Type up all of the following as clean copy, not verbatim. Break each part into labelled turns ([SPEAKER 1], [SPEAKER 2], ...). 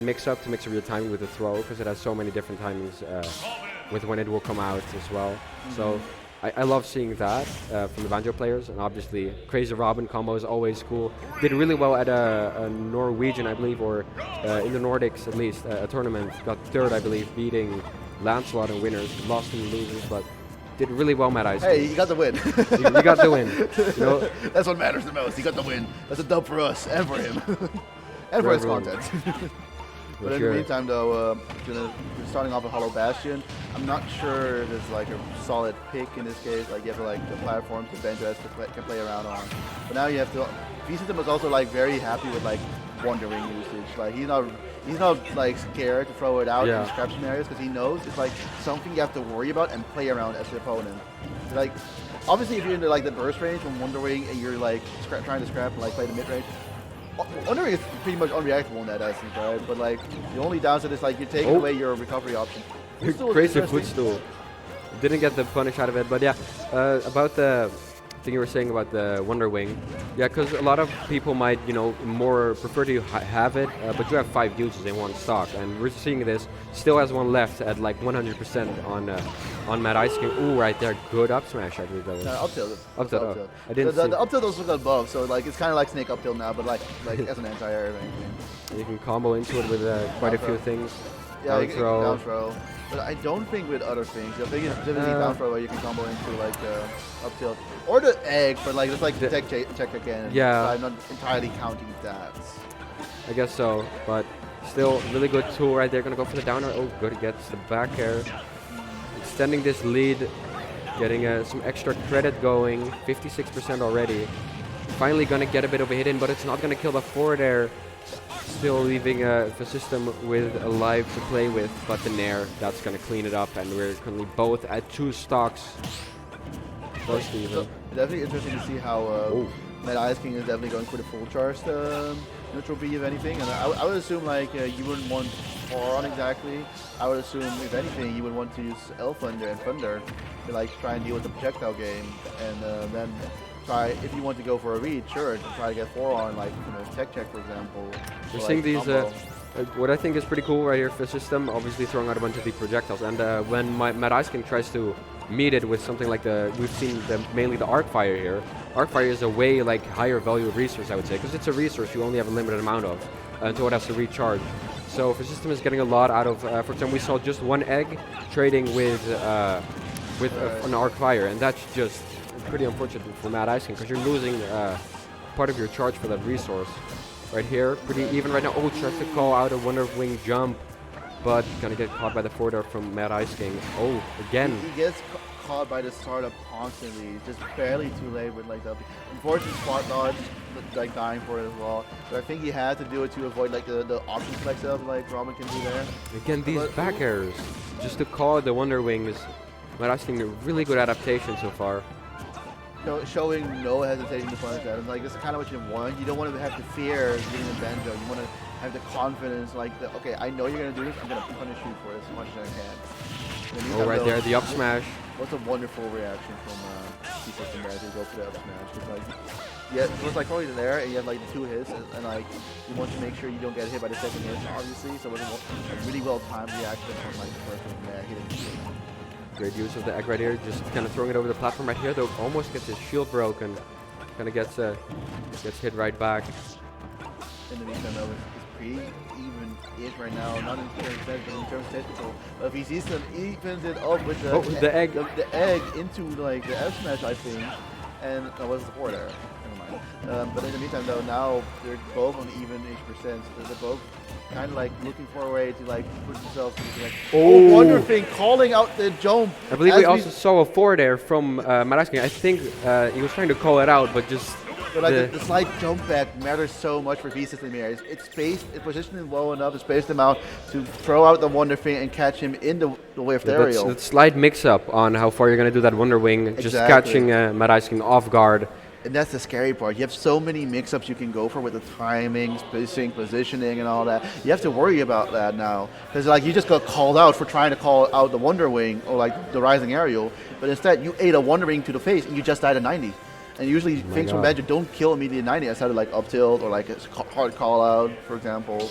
[SPEAKER 1] mix-up to mix up your timing with the throw, because it has so many different timings with when it will come out as well. So I love seeing that from the Banjo players, and obviously Crazy Robin combo is always cool. Did really well at a Norwegian, I believe, or in the Nordics at least, a tournament. Got third, I believe, beating Lancelot and winners. Lost in losers, but did really well, Mad Ice.
[SPEAKER 2] Hey, you got the win.
[SPEAKER 1] You got the win. You know?
[SPEAKER 2] That's what matters the most. You got the win. That's a dub for us and for him. And for his content. But in the meantime, though, we're starting off with Hollow Bastion. I'm not sure there's like a solid pick in this case. Like you have like the platforms that Banjo can play around on. But now you have to. VeCystim was also like very happy with like Wonder Wing usage. Like he's not like scared to throw it out in scrap scenarios because he knows it's like something you have to worry about and play around as the opponent. Like obviously, if you're in like the burst range from Wonder Wing and you're like trying to scrap and like play the mid range. Wonder Wing is pretty much unreactable in that essence, right? But like the only downside is like you're taking away your recovery option.
[SPEAKER 1] Crazy footstool. Didn't get the punish out of it, but yeah, about the thing you were saying about the Wonder Wing. Yeah, because a lot of people might, more prefer to have it, but you have 5 uses in one stock, and we're seeing this. Still has one left at like 100% on Mad Ice King. Ooh, right there, good up smash. I believe that was.
[SPEAKER 2] Up tilt.
[SPEAKER 1] Up tilt. Oh, I didn't
[SPEAKER 2] the up tilt also got above, so like it's kind of like Snake up tilt now, but like as an anti-air or anything.
[SPEAKER 1] You can combo into it with quite a few things.
[SPEAKER 2] Yeah, down throw. But I don't think with other things. I think it's specifically down throw where you can combo into like up tilt. Or the egg, but like it's like the tech check again.
[SPEAKER 1] Yeah.
[SPEAKER 2] So I'm not entirely counting that.
[SPEAKER 1] I guess so, but still really good tool right there. Gonna go for the downer. Oh, good, gets the back air. Extending this lead, getting some extra credit going. 56% already. Finally gonna get a bit of a hit in, but it's not gonna kill the forward air. Still leaving VeCystim with a life to play with, but the Nair, that's going to clean it up, and we're currently both at 2 stocks. Close to even.
[SPEAKER 2] Definitely interesting to see how Mad Ice King is definitely going for the full charged neutral B, if anything. And I would assume like you wouldn't want Foron exactly. I would assume, if anything, you would want to use Elf Thunder and Thunder to like try and deal with the projectile game, and then try, if you want to go for a read, sure, to try to get 4 on, like, tech check, for example.
[SPEAKER 1] We're seeing these, what I think is pretty cool right here for VeCystim, obviously throwing out a bunch of the projectiles, and when Mad Ice King tries to meet it with something like we've seen mainly the Arcfire here. Arcfire is a way like higher value resource, I would say, because it's a resource you only have a limited amount of until it has to recharge. So VeCystim is getting a lot out of, for example, we saw just 1 egg trading with an Arcfire, and that's just pretty unfortunate for Mad Ice King because you're losing part of your charge for that resource. Right here, pretty even right now. Oh, tries to call out a Wonder Wing jump, but gonna get caught by the forward air from Mad Ice King. Oh, again.
[SPEAKER 2] He gets caught by the startup constantly, just barely too late with like the unfortunate spot dodge, like dying for it as well. But I think he had to do it to avoid like the option flex up like Robin can do there.
[SPEAKER 1] Again, these back airs, just to call the Wonder Wing is Mad Ice King a really good adaptation so far.
[SPEAKER 2] Showing no hesitation to punish that. And like this is kind of what you want. You don't want to have the fear of getting a Banjo. You want to have the confidence, like, okay, I know you're gonna do this. I'm gonna punish you for it as much as I can.
[SPEAKER 1] Oh, right there, the up smash.
[SPEAKER 2] What's a wonderful reaction from VeCystim there to go for the up smash. It's like, yeah, it was like probably there, and you have like 2 hits, and like you want to make sure you don't get hit by the second hit, obviously. So it was a really well timed reaction from like the first one there, hitting.
[SPEAKER 1] Great use of the egg right here, just kind of throwing it over the platform right here, though almost gets his shield broken. Kind of gets hit right back.
[SPEAKER 2] In the meantime, though, it's pretty even-ish right now, not in terms of defense, but in terms of technical. But VeCystim evens it up with
[SPEAKER 1] the egg.
[SPEAKER 2] The egg into like the F smash, I think, and that was the 4 there. Never mind. But in the meantime, though, now they're both on even-ish percent. So they're both kind of like looking for a way to like push themselves into like Wonder Thing calling out the jump.
[SPEAKER 1] I believe we also saw a forward air from Mad Ice King. I think he was trying to call it out, but just
[SPEAKER 2] but like the slight jump back matters so much for VeCystim here. It's spaced, it's positioned low enough to space them out to throw out the Wonder Thing and catch him in the lift aerial.
[SPEAKER 1] That's a slight mix-up on how far you're going to do that Wonder Wing, just catching Mad Ice King off guard.
[SPEAKER 2] And that's the scary part. You have so many mix-ups you can go for with the timing, spacing, positioning, and all that. You have to worry about that now. Because like you just got called out for trying to call out the Wonder Wing or like the Rising Aerial, but instead you ate a Wonder Wing to the face and you just died at 90. And usually things from Banjo don't kill immediately at 90 outside of like up tilt or like a hard call out, for example.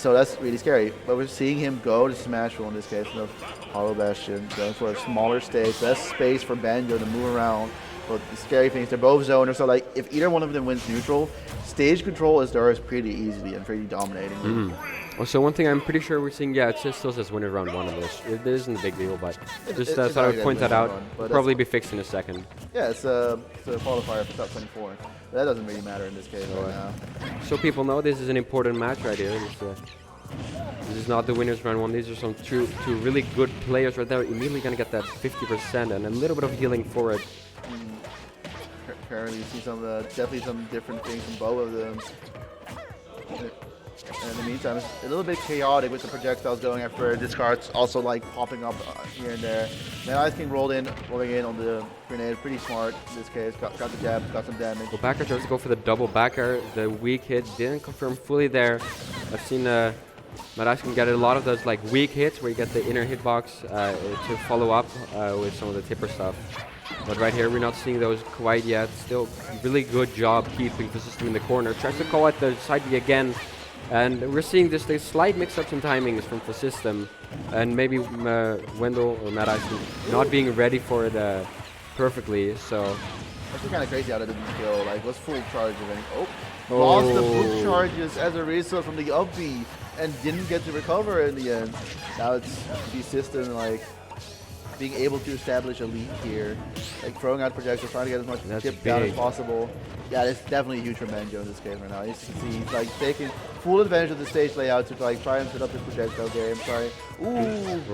[SPEAKER 2] So that's really scary. But we're seeing him go to Smash Roll in this case, of Hollow Bastion, going for a smaller stage, less space for Banjo to move around. But the scary thing is they're both zoners, so like if either one of them wins neutral, stage control is theirs pretty easily and pretty dominating.
[SPEAKER 1] Also, one thing I'm pretty sure we're seeing, it still says winner round 1 on this. It isn't a big deal, but just thought I would point that out. Probably be fixed in a second.
[SPEAKER 2] Yeah, it's a qualifier for top 24. But that doesn't really matter in this case right now.
[SPEAKER 1] So people know this is an important match right here. This is not the winners round 1. These are some two really good players right there. Immediately going to get that 50% and a little bit of healing for it.
[SPEAKER 2] Currently, you see some definitely some different things from both of them. And in the meantime, it's a little bit chaotic with the projectiles going after discards, also like popping up here and there. Now Ice King rolling in on the grenade, pretty smart in this case. Got the jab, got some damage.
[SPEAKER 1] Well, backer tries to go for the double backer. The weak hit didn't confirm fully there. I've seen Mad Ice King get a lot of those like weak hits where you get the inner hitbox to follow up with some of the tipper stuff. But right here, we're not seeing those quite yet. Still, really good job keeping VeCystim in the corner. Tries to call out the side B again. And we're seeing this slight mix-ups in timings from VeCystim. And maybe Wendell or Mad Ice King not being ready for it perfectly. So
[SPEAKER 2] actually kind of crazy how that didn't kill. Like, was full charge of any. Lost the full charges as a result from the up B and didn't get to recover in the end. Now it's VeCystim, like, being able to establish a lead here, like throwing out projectiles, trying to get as much chip down as possible. Yeah, it's definitely huge for Banjo in this game right now. You can see he's like taking full advantage of the stage layout to like try and set up his projectile game.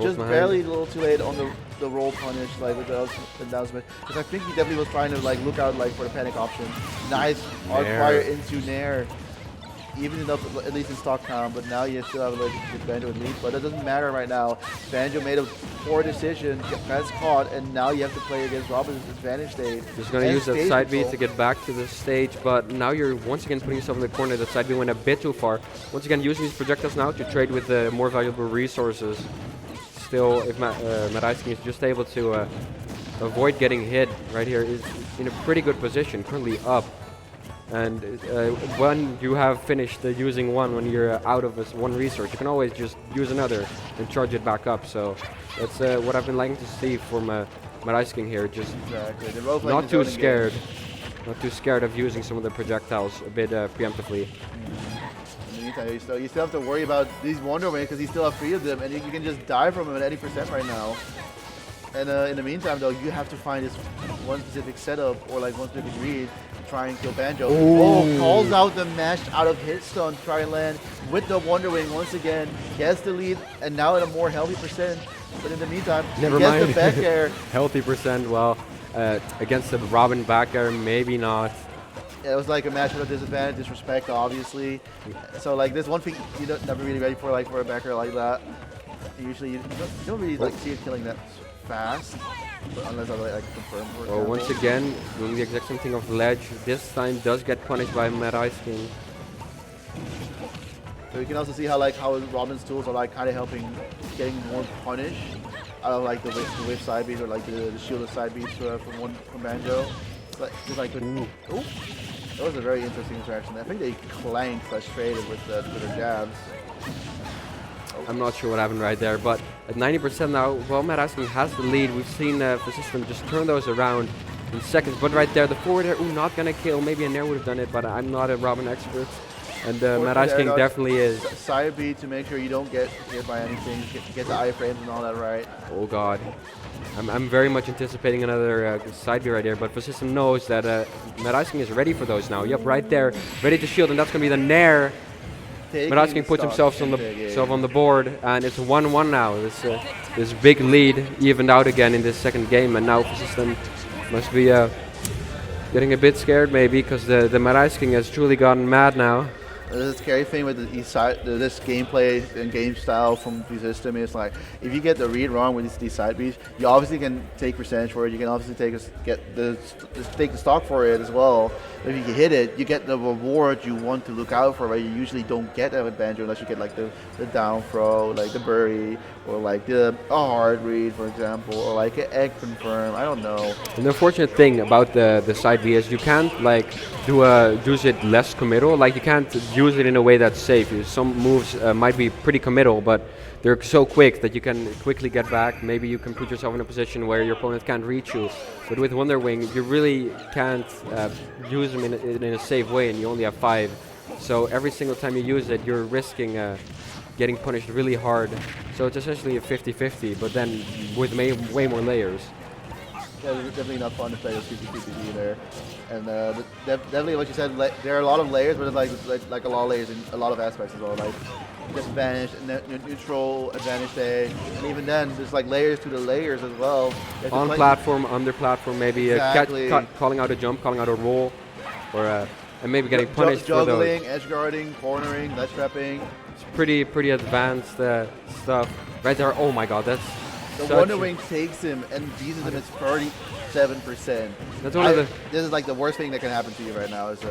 [SPEAKER 2] Just barely a little too late on the roll punish, like with the down smash. Because I think he definitely was trying to like look out like for the panic option. Nice arc fire into Nair. Even enough, at least in stock count, but now you still have a Banjo lead. But it doesn't matter right now. Banjo made a poor decision, gets caught, and now you have to play against Robin's advantage stage.
[SPEAKER 1] Just going to use that side B to get back to the stage, but now you're once again putting yourself in the corner. The side B went a bit too far. Once again, using these projectiles now to trade with the more valuable resources. Still, if Mad Ice King is just able to avoid getting hit right here, is in a pretty good position, currently up. And when you have finished using one, when you're out of one resource, you can always just use another and charge it back up. So that's what I've been liking to see from Mad Ice King here. Just not too scared. Not too scared of using some of the projectiles a bit preemptively.
[SPEAKER 2] In the meantime, you still have to worry about these Wonder Wings because you still have 3 of them, and you can just die from them at any percent right now. And in the meantime, though, you have to find this one specific setup or like one specific read to try and kill Banjo. Calls out the mash out of hit stun to try and land with the Wonder Wing once again. Gets the lead, and now at a more healthy percent. But in the meantime,
[SPEAKER 1] never
[SPEAKER 2] he gets
[SPEAKER 1] mind.
[SPEAKER 2] the back air.
[SPEAKER 1] Healthy percent, well, against the Robin back air, maybe not.
[SPEAKER 2] Yeah, it was like a match with a disadvantage, disrespect, obviously. So like this one thing you're never really ready for, like for a backer like that. Usually you don't really like see it killing that fast, but unless I like confirm.
[SPEAKER 1] Well, once again, doing the exact same thing of ledge. This time does get punished by Mad Ice King.
[SPEAKER 2] So you can also see how Robin's tools are like kind of helping getting more punish out of like the whiff side beats or like the shielded side beats from Banjo. But just like that was a very interesting interaction. I think they clanked frustrated with their jabs.
[SPEAKER 1] I'm not sure what happened right there, but at 90% now, well, Mad Ice King has the lead. We've seen VeCystim just turn those around in seconds, but right there, the forward air, not gonna kill. Maybe a Nair would have done it, but I'm not a Robin expert. And Mad Ice King definitely is.
[SPEAKER 2] Side B to make sure you don't get hit by anything, get the iframes and all that right.
[SPEAKER 1] Oh god. I'm very much anticipating another side B right here, but VeCystim knows that Mad Ice King is ready for those now. Yep, right there, ready to shield, and that's gonna be the Nair. Mad Ice King puts himself on the board, and it's 1-1 now. This big lead evened out again in this second game, and now VeCystim must be getting a bit scared maybe, because the Mad Ice King has truly gotten mad now.
[SPEAKER 2] The scary thing with this gameplay and game style from VeCystim is like, if you get the read wrong with these side beats, you obviously can take percentage for it. You can obviously take the stock for it as well. If you hit it, you get the reward you want to look out for, right? You usually don't get that with Banjo unless you get like the down throw, like the bury, or like a hard read, for example, or like an egg confirm. I don't know.
[SPEAKER 1] And the unfortunate thing about the side B is you can't like use it less committal. Like you can't use it in a way that's safe. Some moves might be pretty committal, but they're so quick that you can quickly get back. Maybe you can put yourself in a position where your opponent can't reach you. But with Wonder Wing, you really can't use them in a safe way, and you only have 5. So every single time you use it, you're risking getting punished really hard. So it's essentially a 50-50, but then with way more layers.
[SPEAKER 2] Yeah, it's definitely not fun to play with PvP there. And definitely, what you said, there are a lot of layers, but it's like a lot of layers in a lot of aspects as well. Like disadvantage, neutral, advantage stage, and even then, there's like layers to the layers as well.
[SPEAKER 1] On platform, under platform, maybe
[SPEAKER 2] exactly.
[SPEAKER 1] Calling out a jump, calling out a roll, or and maybe getting punished
[SPEAKER 2] juggling,
[SPEAKER 1] for
[SPEAKER 2] edge guarding, cornering, ledge trapping.
[SPEAKER 1] It's pretty advanced stuff right there. Oh my God, that's.
[SPEAKER 2] The Wonder Wing takes him and beats him at 37%.
[SPEAKER 1] That's one of the.
[SPEAKER 2] This is like the worst thing that can happen to you right now as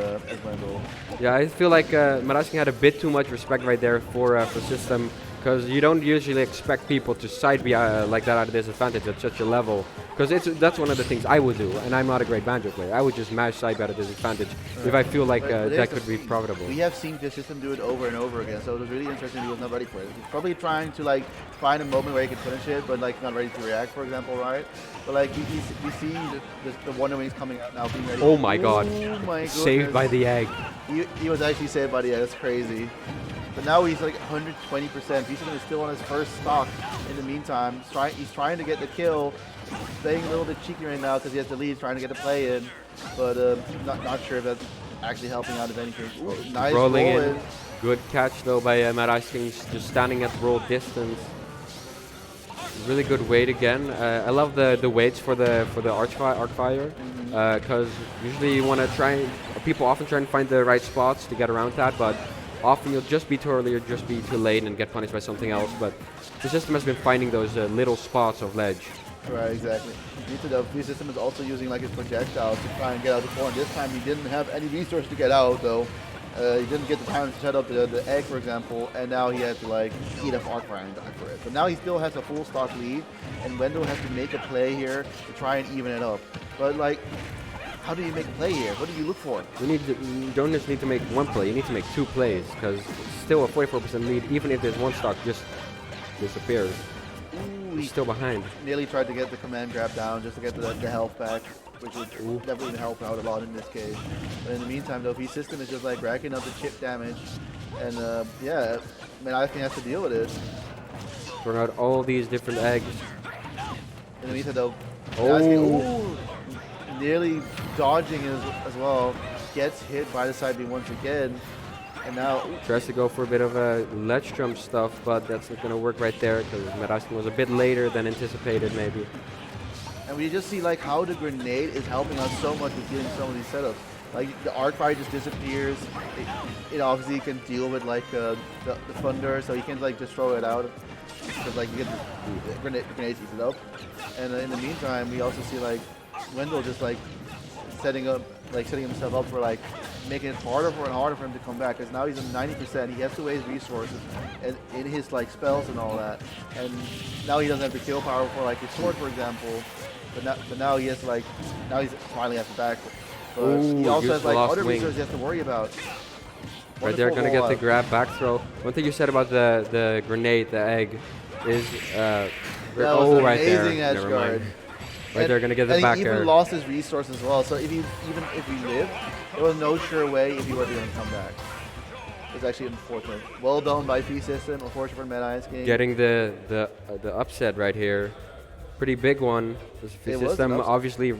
[SPEAKER 2] Wendell.
[SPEAKER 1] Yeah, I feel like Madaisking had a bit too much respect right there for VeCystim, because you don't usually expect people to side be like that at a disadvantage at such a level. Because that's one of the things I would do, and I'm not a great Banjo player. I would just mash side at a disadvantage if I feel like that could be profitable.
[SPEAKER 2] We have seen VeCystim do it over and over again, so it was really interesting. He was not ready for it. He's probably trying to like find a moment where he can finish it, but like not ready to react, for example, right? But like we see the Wonder Wings coming out now, being ready.
[SPEAKER 1] Oh my God!
[SPEAKER 2] Oh my goodness.
[SPEAKER 1] Saved by the egg.
[SPEAKER 2] He was actually saved by the egg. That's crazy. But now he's like 120%. VeCystim is still on his first stock. In the meantime, he's trying to get the kill. Playing a little bit cheeky right now because he has the lead, trying to get the play in. But not sure if that's actually helping out, if anything. Ooh, nice
[SPEAKER 1] rolling in. Good catch though by Madaisking, just standing at roll distance. Really good weight again. I love the weights for the Arcfire, because usually you want to people often try and find the right spots to get around that, but often you'll just be too early or just be too late and get punished by something else. But the system has been finding those little spots of ledge.
[SPEAKER 2] Right, exactly. The VeCystim is also using like his projectiles to try and get out the corner. This time he didn't have any resources to get out though. He didn't get the time to set up the egg, for example, and now he had to like eat up Arcfire and die for it. But now he still has a full stock lead, and Wendell has to make a play here to try and even it up. But like, how do you make a play here? What do you look for?
[SPEAKER 1] You don't just need to make one play, you need to make 2 plays, because still a 44% lead, even if there's one stock, just disappears.
[SPEAKER 2] Ooh,
[SPEAKER 1] he's still behind.
[SPEAKER 2] Nearly tried to get the command grab down just to get the health back, which would definitely help out a lot in this case. But in the meantime, though, VeCystim is just like racking up the chip damage, and yeah, I mean, I think he has to deal with it.
[SPEAKER 1] Throwing out all these different eggs.
[SPEAKER 2] In the meantime, though, nearly dodging as well, gets hit by the side B once again. And now
[SPEAKER 1] tries to go for a bit of a ledge jump stuff, but that's not going to work right there because Madaisking was a bit later than anticipated, maybe.
[SPEAKER 2] And we just see like how the grenade is helping us so much with dealing with some of these setups. Like the Arcfire just disappears. It obviously can deal with like the thunder, so you can't like just throw it out because like you get the grenade eats it up. And in the meantime, we also see like Wendell just like setting himself up for like making it harder and harder for him to come back, because now he's at 90%. He has to waste resources and in his like spells and all that, and now he doesn't have the kill power for like his sword, for example. But now he has like he's finally has the back. But he also has like other resources he has to worry about.
[SPEAKER 1] Right there, gonna get the grab back throw. One thing you said about the grenade, the egg, is
[SPEAKER 2] that was
[SPEAKER 1] right there.
[SPEAKER 2] Amazing edge guard.
[SPEAKER 1] Right there, gonna get the back air.
[SPEAKER 2] And he even lost his resources as well. So even if he lived, there was no sure way if he were going to come back. It's actually unfortunate. Well done by VeCystim. Unfortunate for Madaisking.
[SPEAKER 1] Getting the upset right here. Pretty big one. VeCystim obviously